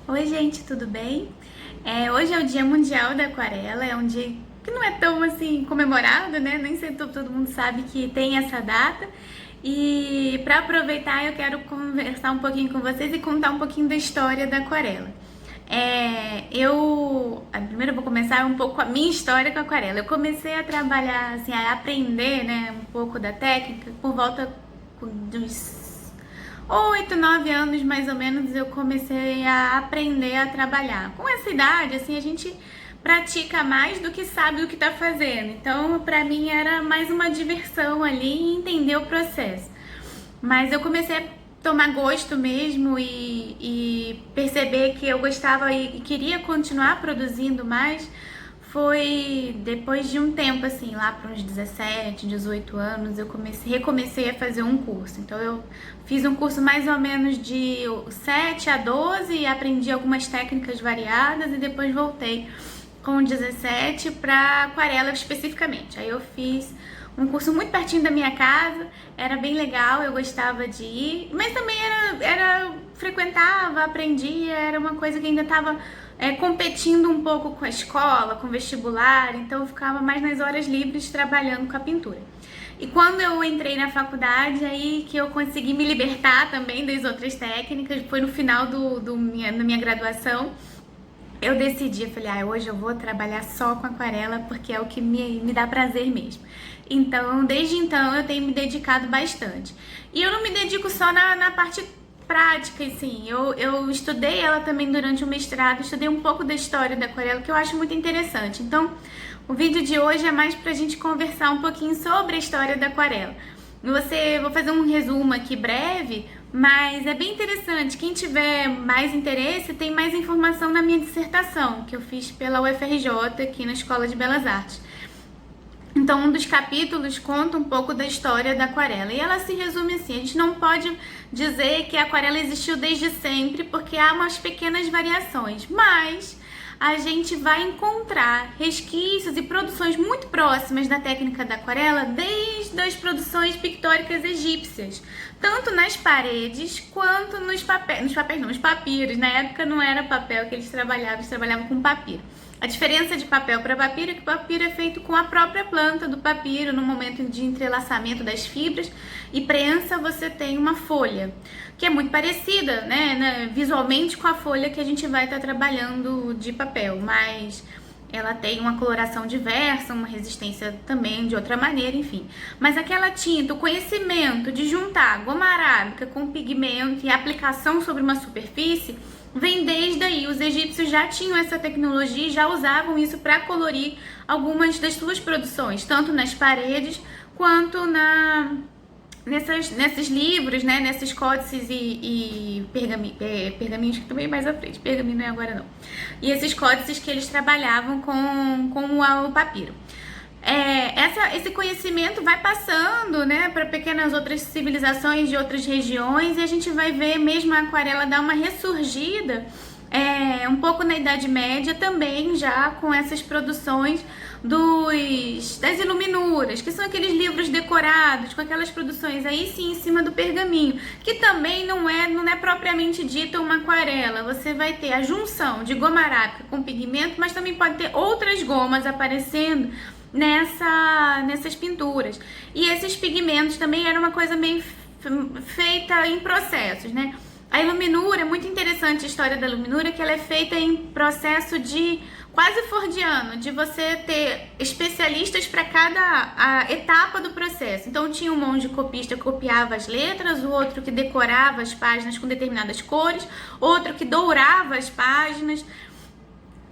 Oi, gente, tudo bem? Hoje é o Dia Mundial da Aquarela, é um dia que não é tão assim comemorado, né? Nem sei se todo mundo sabe que tem essa data. E para aproveitar, eu quero conversar um pouquinho com vocês e contar um pouquinho da história da aquarela. Primeiro eu vou começar um pouco com a minha história com a aquarela. Eu comecei a trabalhar, assim, a aprender, né, um pouco da técnica por volta dos 8, 9 anos mais ou menos. Eu comecei a aprender a trabalhar. Com essa idade, assim, a gente pratica mais do que sabe o que está fazendo. Então, para mim era mais uma diversão ali e entender o processo. Mas eu comecei a tomar gosto mesmo e perceber que eu gostava e queria continuar produzindo mais. Foi depois de um tempo, assim, lá para uns 17, 18 anos, eu recomecei a fazer um curso. Então eu fiz um curso mais ou menos de 7 a 12 e aprendi algumas técnicas variadas e depois voltei com 17 para aquarela especificamente. Aí eu fiz um curso muito pertinho da minha casa, era bem legal, eu gostava de ir, mas também frequentava, aprendia, era uma coisa que ainda estava competindo um pouco com a escola, com o vestibular, então eu ficava mais nas horas livres trabalhando com a pintura. E quando eu entrei na faculdade, aí que eu consegui me libertar também das outras técnicas, foi no final da minha graduação. Eu decidi, eu falei, hoje eu vou trabalhar só com aquarela porque é o que me dá prazer mesmo. Então, desde então, eu tenho me dedicado bastante. E eu não me dedico só na parte prática, assim. Eu estudei ela também durante o mestrado, estudei um pouco da história da aquarela, que eu acho muito interessante. Então, o vídeo de hoje é mais pra gente conversar um pouquinho sobre a história da aquarela. Vou fazer um resumo aqui breve, mas é bem interessante. Quem tiver mais interesse, tem mais informação na minha dissertação, que eu fiz pela UFRJ, aqui na Escola de Belas Artes. Então, um dos capítulos conta um pouco da história da aquarela. E ela se resume assim: a gente não pode dizer que a aquarela existiu desde sempre, porque há umas pequenas variações, mas a gente vai encontrar resquícios e produções muito próximas da técnica da aquarela desde as produções pictóricas egípcias, tanto nas paredes quanto nos papiros. Na época não era papel que eles trabalhavam com papiro. A diferença de papel para papiro é que o papiro é feito com a própria planta do papiro no momento de entrelaçamento das fibras, e prensa você tem uma folha, que é muito parecida, né, visualmente com a folha que a gente vai estar trabalhando de papel, mas ela tem uma coloração diversa, uma resistência também de outra maneira, enfim. Mas aquela tinta, o conhecimento de juntar goma arábica com pigmento e aplicação sobre uma superfície vem desde aí. Os egípcios já tinham essa tecnologia e já usavam isso para colorir algumas das suas produções, tanto nas paredes quanto nesses livros, né, nesses códices e pergaminhos, que também mais à frente, pergaminho não é agora não. E esses códices que eles trabalhavam com o papiro. Esse conhecimento vai passando, né, para pequenas outras civilizações de outras regiões, e a gente vai ver mesmo a aquarela dar uma ressurgida um pouco na Idade Média também, já com essas produções das iluminuras, que são aqueles livros decorados com aquelas produções aí sim em cima do pergaminho, que também não é propriamente dita uma aquarela. Você vai ter a junção de goma arábica com pigmento, mas também pode ter outras gomas aparecendo nessas pinturas. E esses pigmentos também era uma coisa meio feita em processos, né? A iluminura, é muito interessante a história da iluminura, que ela é feita em processo de quase fordiano, de você ter especialistas para cada etapa do processo. Então tinha um monge copista que copiava as letras, o outro que decorava as páginas com determinadas cores, outro que dourava as páginas.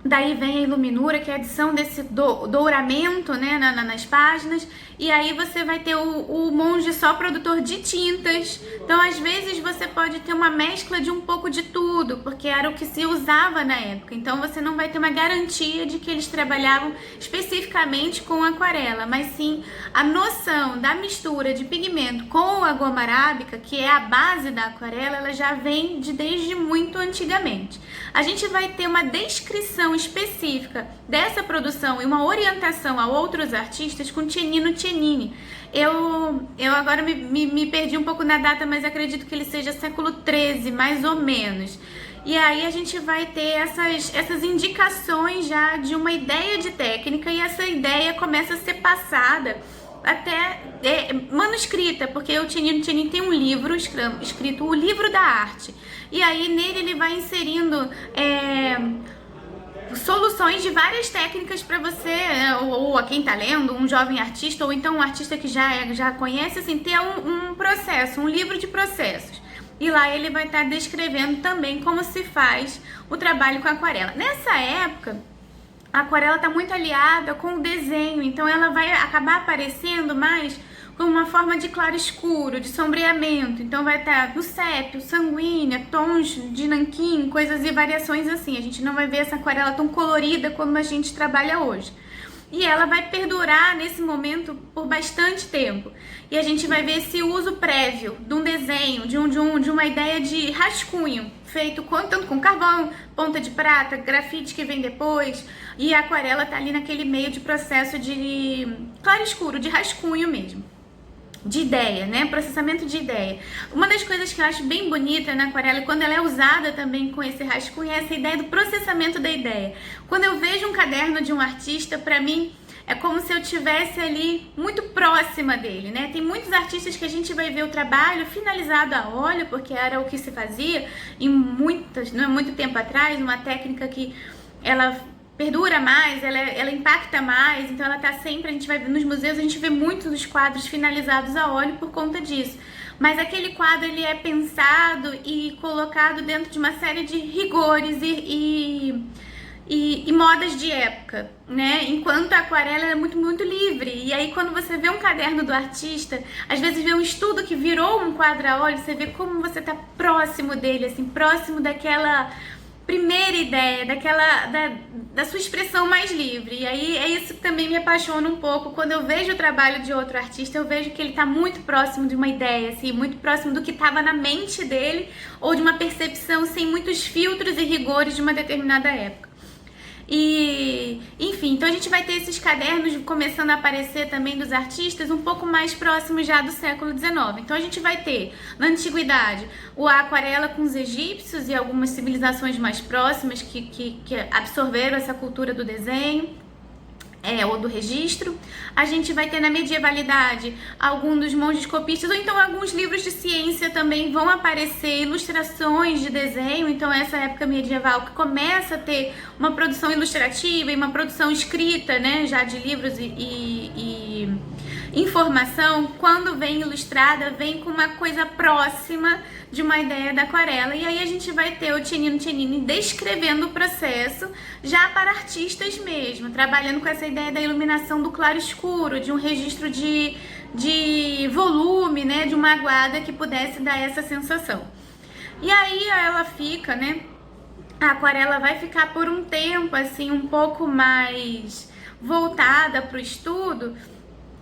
Daí vem a iluminura, que é a adição desse douramento, né, nas páginas. E aí você vai ter o monge só produtor de tintas. Então, às vezes, você pode ter uma mescla de um pouco de tudo, porque era o que se usava na época. Então, você não vai ter uma garantia de que eles trabalhavam especificamente com aquarela, mas sim a noção da mistura de pigmento com a goma arábica, que é a base da aquarela, ela já vem desde muito antigamente. A gente vai ter uma descrição específica dessa produção e uma orientação a outros artistas com Cennino Cennini. Eu agora me perdi um pouco na data, mas acredito que ele seja século XIII, mais ou menos. E aí a gente vai ter essas indicações já de uma ideia de técnica, e essa ideia começa a ser passada até manuscrita, porque o Chenin tem um livro escrito O Livro da Arte, e aí nele ele vai inserindo soluções de várias técnicas para você, ou a quem tá lendo, um jovem artista, ou então um artista que já conhece, assim, ter um processo, um livro de processos. E lá ele vai estar descrevendo também como se faz o trabalho com a aquarela. Nessa época, a aquarela está muito aliada com o desenho, então ela vai acabar aparecendo mais como uma forma de claro escuro, de sombreamento. Então vai estar no sépio, sanguínea, tons de nanquim, coisas e variações assim. A gente não vai ver essa aquarela tão colorida como a gente trabalha hoje. E ela vai perdurar nesse momento por bastante tempo. E a gente vai ver esse uso prévio de um desenho, de uma ideia de rascunho, feito tanto com carvão, ponta de prata, grafite que vem depois. E a aquarela tá ali naquele meio de processo de claro escuro, de rascunho mesmo. De ideia, né? Processamento de ideia. Uma das coisas que eu acho bem bonita na aquarela, quando ela é usada também com esse rascunho, é essa ideia do processamento da ideia. Quando eu vejo um caderno de um artista, pra mim, é como se eu estivesse ali muito próxima dele, né? Tem muitos artistas que a gente vai ver o trabalho finalizado a óleo, porque era o que se fazia em não é muito tempo atrás, uma técnica que ela perdura mais, ela impacta mais, então ela tá sempre, a gente vai ver nos museus, a gente vê muitos dos quadros finalizados a óleo por conta disso. Mas aquele quadro, ele é pensado e colocado dentro de uma série de rigores e modas de época, né? Enquanto a aquarela é muito, muito livre. E aí quando você vê um caderno do artista, às vezes vê um estudo que virou um quadro a óleo, você vê como você tá próximo dele, assim, próximo daquela primeira ideia, da sua expressão mais livre. E aí é isso que também me apaixona um pouco. Quando eu vejo o trabalho de outro artista, eu vejo que ele está muito próximo de uma ideia, assim, muito próximo do que estava na mente dele, ou de uma percepção sem muitos filtros e rigores de uma determinada época. E, enfim, então a gente vai ter esses cadernos começando a aparecer também dos artistas um pouco mais próximos já do século XIX. Então a gente vai ter, na antiguidade, a aquarela com os egípcios e algumas civilizações mais próximas que absorveram essa cultura do desenho. Ou do registro. A gente vai ter na medievalidade alguns dos monges copistas, ou então alguns livros de ciência também vão aparecer, ilustrações de desenho. Então essa época medieval que começa a ter uma produção ilustrativa e uma produção escrita, né, já de livros e informação, quando vem ilustrada, vem com uma coisa próxima de uma ideia da aquarela. E aí a gente vai ter o Chenin descrevendo o processo já para artistas mesmo, trabalhando com essa ideia da iluminação do claro escuro, de um registro de volume, né, de uma aguada que pudesse dar essa sensação. E aí ela fica, né, a aquarela vai ficar por um tempo assim um pouco mais voltada para o estudo.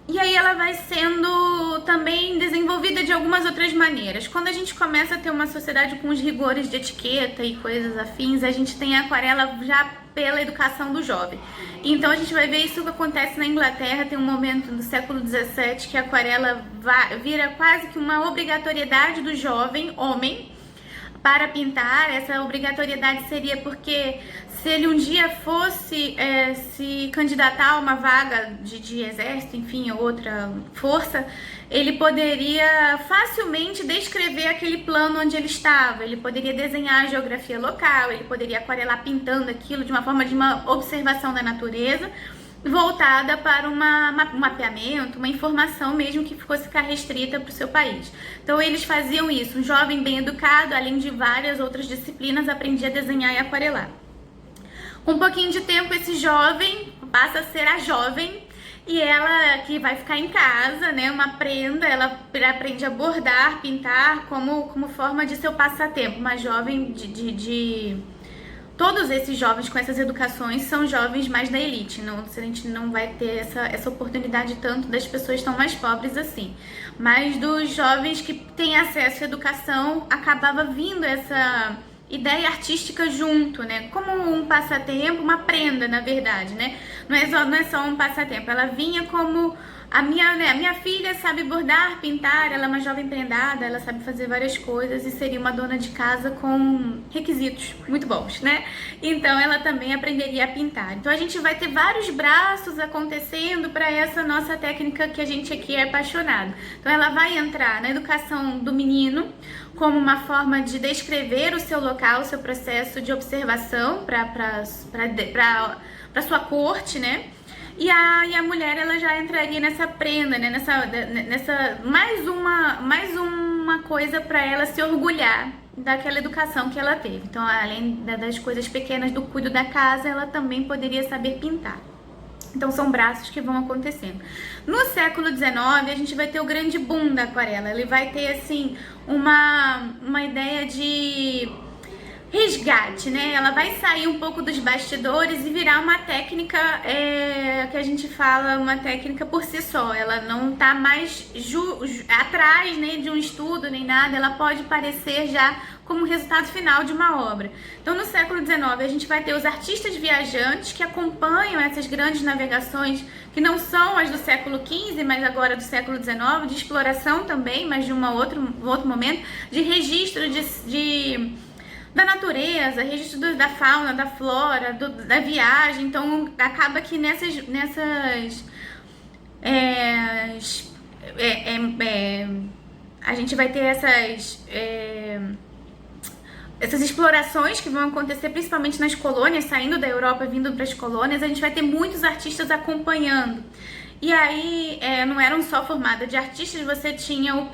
E aí ela vai sendo também desenvolvida de algumas outras maneiras. Quando a gente começa a ter uma sociedade com os rigores de etiqueta e coisas afins, a gente tem a aquarela já pela educação do jovem. Então a gente vai ver isso que acontece na Inglaterra. Tem um momento no século XVII que a aquarela vira quase que uma obrigatoriedade do jovem homem para pintar. Essa obrigatoriedade seria porque se ele um dia fosse se candidatar a uma vaga de exército, enfim, outra força, ele poderia facilmente descrever aquele plano onde ele estava, ele poderia desenhar a geografia local, ele poderia aquarelar pintando aquilo de uma forma de uma observação da natureza, voltada para um mapeamento, uma informação mesmo que fosse ficar restrita para o seu país. Então eles faziam isso. Um jovem bem educado, além de várias outras disciplinas, aprendia a desenhar e aquarelar. Com um pouquinho de tempo, esse jovem passa a ser a jovem, e ela que vai ficar em casa, né, uma prenda, ela aprende a bordar, pintar como forma de seu passatempo. Uma jovem Todos esses jovens com essas educações são jovens mais da elite. Não, a gente não vai ter essa oportunidade tanto das pessoas tão mais pobres assim. Mas dos jovens que têm acesso à educação, acabava vindo essa ideia artística junto, né? Como um passatempo, uma prenda, na verdade, né? Não é só um passatempo. Ela vinha como a minha filha sabe bordar, pintar, ela é uma jovem prendada, ela sabe fazer várias coisas e seria uma dona de casa com requisitos muito bons, né? Então ela também aprenderia a pintar. Então a gente vai ter vários braços acontecendo para essa nossa técnica que a gente aqui é apaixonado. Então ela vai entrar na educação do menino como uma forma de descrever o seu local, o seu processo de observação para sua corte, né? E a mulher, ela já entraria nessa prenda, né? Nessa mais uma coisa para ela se orgulhar daquela educação que ela teve. Então, além das coisas pequenas do cuido da casa, ela também poderia saber pintar. Então, são braços que vão acontecendo. No século XIX, a gente vai ter o grande boom da aquarela. Ele vai ter, assim, uma ideia de resgate, né? Ela vai sair um pouco dos bastidores e virar uma técnica que a gente fala, uma técnica por si só. Ela não tá mais atrás, né, de um estudo nem nada. Ela pode parecer já como resultado final de uma obra. Então, no século XIX, a gente vai ter os artistas viajantes que acompanham essas grandes navegações, que não são as do século XV, mas agora do século XIX, de exploração também, mas de um outro momento, de registro da natureza, registro da fauna, da flora, da viagem. Então acaba que a gente vai ter essas explorações que vão acontecer principalmente nas colônias, saindo da Europa, vindo para as colônias. A gente vai ter muitos artistas acompanhando. E aí, não eram só formadas de artistas, você tinha o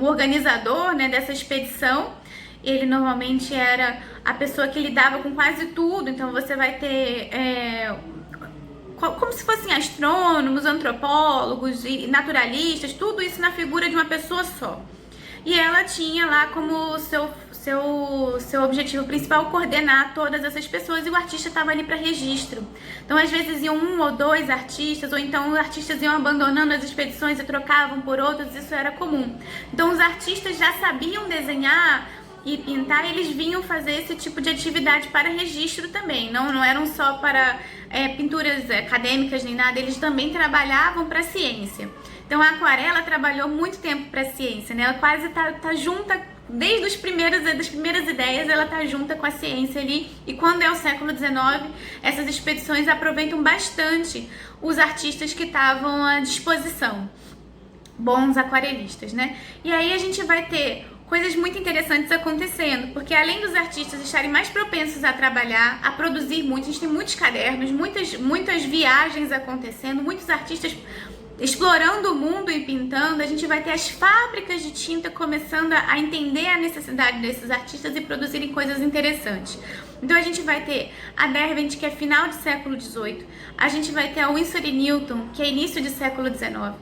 organizador, né, dessa expedição. Ele normalmente era a pessoa que lidava com quase tudo. Então você vai ter como se fossem astrônomos, antropólogos e naturalistas, tudo isso na figura de uma pessoa só. E ela tinha lá como seu objetivo principal coordenar todas essas pessoas, e o artista estava ali para registro. Então às vezes iam 1 ou 2 artistas, ou então os artistas iam abandonando as expedições e trocavam por outros. Isso era comum. Então os artistas já sabiam desenhar e pintar, eles vinham fazer esse tipo de atividade para registro também. Não eram só para pinturas acadêmicas nem nada, eles também trabalhavam para a ciência. Então a aquarela trabalhou muito tempo para a ciência, né? Ela quase tá junta, desde das primeiras ideias, ela tá junta com a ciência ali. E quando é o século XIX, essas expedições aproveitam bastante os artistas que estavam à disposição, bons aquarelistas, né? E aí a gente vai ter coisas muito interessantes acontecendo, porque além dos artistas estarem mais propensos a trabalhar, a produzir muito, a gente tem muitos cadernos, muitas viagens acontecendo, muitos artistas explorando o mundo e pintando. A gente vai ter as fábricas de tinta começando a entender a necessidade desses artistas e produzirem coisas interessantes. Então a gente vai ter a Derwent, que é final do século XVIII, a gente vai ter a Winsor & Newton, que é início do século XIX.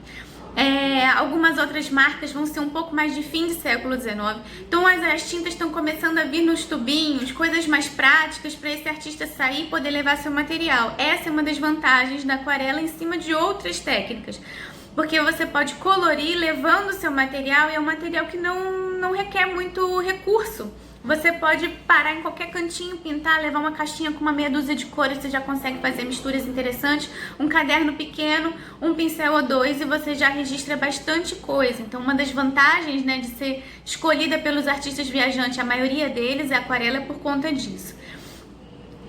Algumas outras marcas vão ser um pouco mais de fim de século XIX. Então as tintas estão começando a vir nos tubinhos, coisas mais práticas para esse artista sair e poder levar seu material. Essa é uma das vantagens da aquarela em cima de outras técnicas, porque você pode colorir levando seu material, e é um material que não requer muito recurso. Você pode parar em qualquer cantinho, pintar, levar uma caixinha com uma meia dúzia de cores, você já consegue fazer misturas interessantes, um caderno pequeno, um pincel ou 2, e você já registra bastante coisa. Então uma das vantagens, né, de ser escolhida pelos artistas viajantes, a maioria deles, a aquarela, é por conta disso.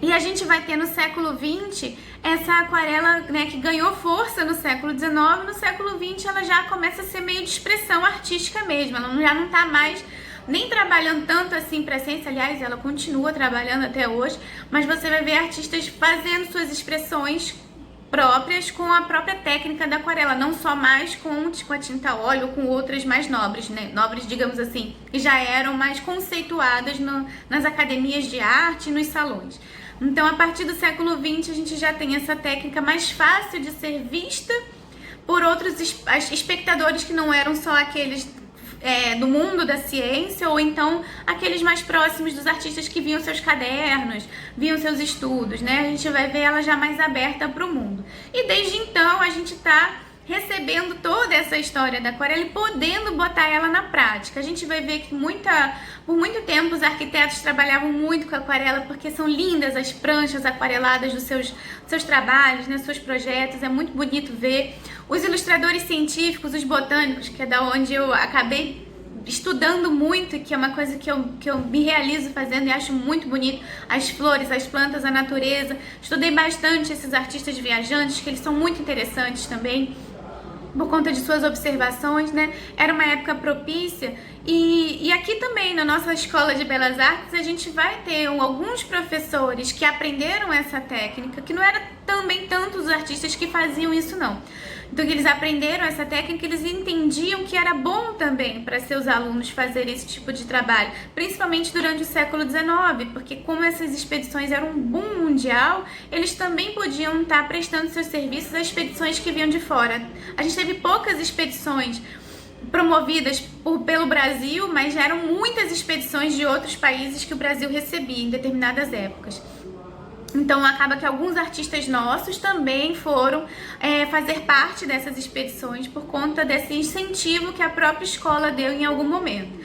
E a gente vai ter no século XX essa aquarela, né, que ganhou força no século XIX. No século XX ela já começa a ser meio de expressão artística mesmo, ela já não está mais nem trabalhando tanto assim para a ciência. Aliás, ela continua trabalhando até hoje, mas você vai ver artistas fazendo suas expressões próprias com a própria técnica da aquarela, não só mais com a tinta a óleo ou com outras mais nobres, né? Nobres, digamos assim, que já eram mais conceituadas nas academias de arte e nos salões. Então, a partir do século XX, a gente já tem essa técnica mais fácil de ser vista por outros espectadores que não eram só aqueles do mundo da ciência, ou então aqueles mais próximos dos artistas que viam seus cadernos, viam seus estudos, né? A gente vai ver ela já mais aberta para o mundo. E desde então a gente está recebendo toda essa história da aquarela e podendo botar ela na prática. A gente vai ver que por muito tempo os arquitetos trabalhavam muito com a aquarela porque são lindas as pranchas aquareladas dos seus trabalhos, né, seus projetos, é muito bonito ver. Os ilustradores científicos, os botânicos, que é da onde eu acabei estudando muito, que é uma coisa que eu me realizo fazendo e acho muito bonito, as flores, as plantas, a natureza. Estudei bastante esses artistas viajantes, que eles são muito interessantes também, por conta de suas observações, né? Era uma época propícia e aqui também na nossa Escola de Belas Artes a gente vai ter alguns professores que aprenderam essa técnica, que não era também tantos os artistas que faziam isso não. Então eles aprenderam essa técnica, eles entendiam que era bom também para seus alunos fazer esse tipo de trabalho, principalmente durante o século XIX, porque como essas expedições eram um boom mundial, eles também podiam estar prestando seus serviços a expedições que vinham de fora. A gente teve poucas expedições promovidas pelo Brasil, mas eram muitas expedições de outros países que o Brasil recebia em determinadas épocas. Então acaba que alguns artistas nossos também foram fazer parte dessas expedições por conta desse incentivo que a própria escola deu em algum momento.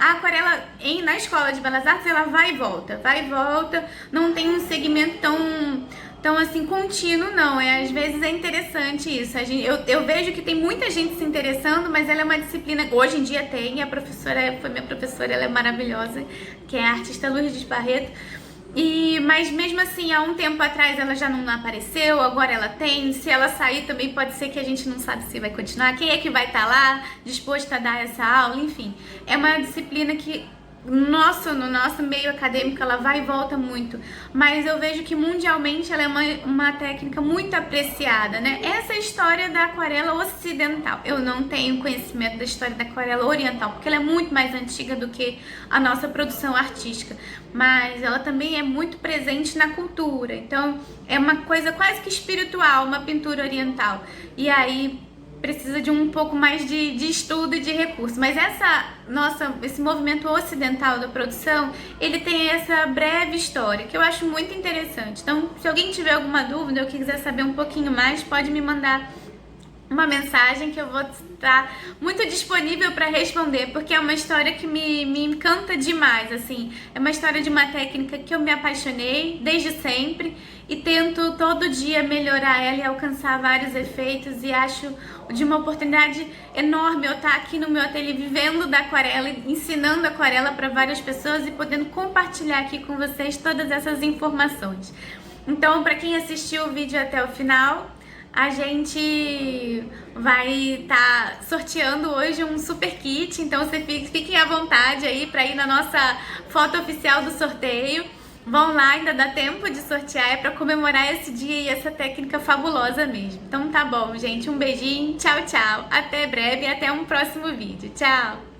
A aquarela na Escola de Belas Artes ela vai e volta, não tem um segmento tão assim contínuo não, às vezes é interessante isso, eu vejo que tem muita gente se interessando, mas ela é uma disciplina, hoje em dia tem, a professora foi minha professora, ela é maravilhosa, que é a artista Lourdes Barreto. Mas mesmo assim, há um tempo atrás ela já não apareceu, agora ela tem. Se ela sair também pode ser que a gente não sabe se vai continuar. Quem é que vai estar lá disposto a dar essa aula? Enfim, é uma disciplina que no nosso meio acadêmico ela vai e volta muito, mas eu vejo que mundialmente ela é uma técnica muito apreciada, né? Essa é a história da aquarela ocidental. Eu não tenho conhecimento da história da aquarela oriental, porque ela é muito mais antiga do que a nossa produção artística, mas ela também é muito presente na cultura, então é uma coisa quase que espiritual, uma pintura oriental, e aí precisa de um pouco mais de estudo e de recurso, mas esse movimento ocidental da produção, ele tem essa breve história, que eu acho muito interessante. Então, se alguém tiver alguma dúvida ou quiser saber um pouquinho mais, pode me mandar uma mensagem que eu vou estar muito disponível para responder, porque é uma história que me encanta demais, assim, é uma história de uma técnica que eu me apaixonei desde sempre e tento todo dia melhorar ela e alcançar vários efeitos, e acho de uma oportunidade enorme eu estar aqui no meu ateliê vivendo da aquarela, ensinando aquarela para várias pessoas e podendo compartilhar aqui com vocês todas essas informações. Então, para quem assistiu o vídeo até o final, a gente vai estar sorteando hoje um super kit, então fiquem à vontade aí para ir na nossa foto oficial do sorteio. Vão lá, ainda dá tempo de sortear, é para comemorar esse dia e essa técnica fabulosa mesmo. Então tá bom, gente, um beijinho, tchau, tchau, até breve e até um próximo vídeo, tchau!